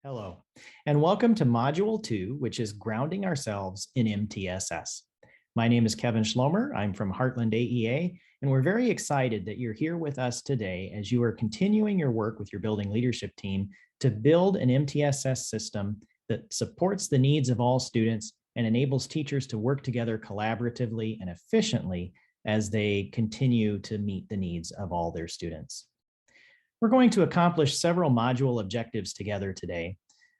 Hello, and welcome to Module 2, which is Grounding Ourselves in MTSS. My name is Kevin Schlomer. I'm from Heartland AEA, and we're very excited that you're here with us today as you are continuing your work with your building leadership team to build an MTSS system that supports the needs of all students and enables teachers to work together collaboratively and efficiently as they continue to meet the needs of all their students. We're going to accomplish several module objectives together today.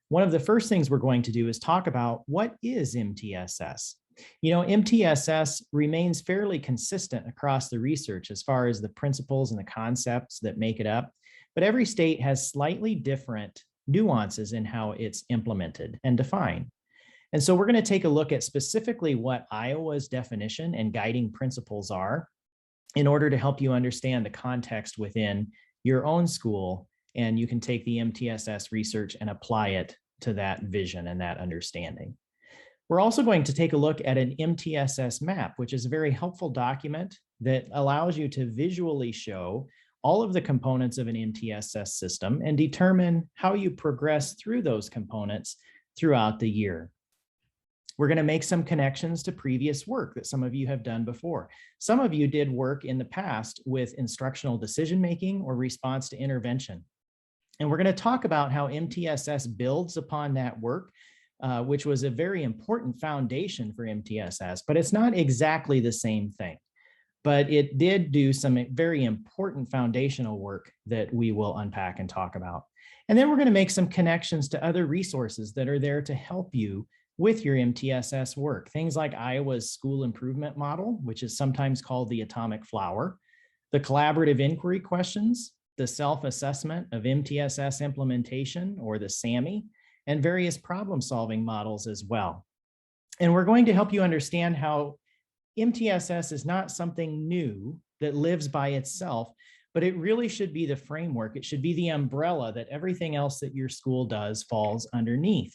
One of the first things we're going to do is talk about what is MTSS. You know, MTSS remains fairly consistent across the research as far as the principles and the concepts that make it up, but every state has slightly different nuances in how it's implemented and defined. And so we're going to take a look at specifically what Iowa's definition and guiding principles are in order to help you understand the context within your own school, and you can take the MTSS research and apply it to that vision and that understanding. We're also going to take a look at an MTSS map, which is a very helpful document that allows you to visually show all of the components of an MTSS system and determine how you progress through those components throughout the year. We're going to make some connections to previous work that some of you have done before. Some of you did work in the past with instructional decision-making or response to intervention. And we're going to talk about how MTSS builds upon that work, which was a very important foundation for MTSS, but it's not exactly the same thing. But it did do some very important foundational work that we will unpack and talk about. And then we're going to make some connections to other resources that are there to help you with your MTSS work. Things like Iowa's School Improvement Model, which is sometimes called the Atomic Flower, the Collaborative Inquiry Questions, the Self-Assessment of MTSS Implementation, or the SAMI, and various problem-solving models as well. And we're going to help you understand how MTSS is not something new that lives by itself, but it really should be the framework. It should be the umbrella that everything else that your school does falls underneath.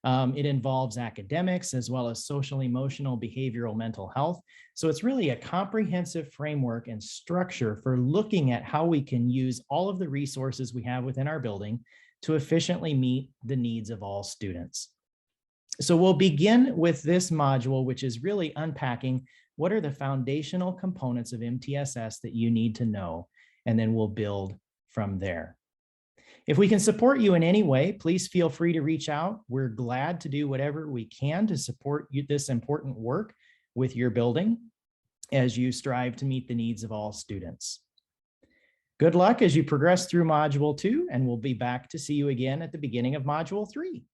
It involves academics as well as social, emotional, behavioral, mental health. So it's really a comprehensive framework and structure for looking at how we can use all of the resources we have within our building to efficiently meet the needs of all students. So we'll begin with this module, which is really unpacking what are the foundational components of MTSS that you need to know, and then we'll build from there. If we can support you in any way, please feel free to reach out. We're glad to do whatever we can to support this important work with your building as you strive to meet the needs of all students. Good luck as you progress through Module 2, and we'll be back to see you again at the beginning of Module 3.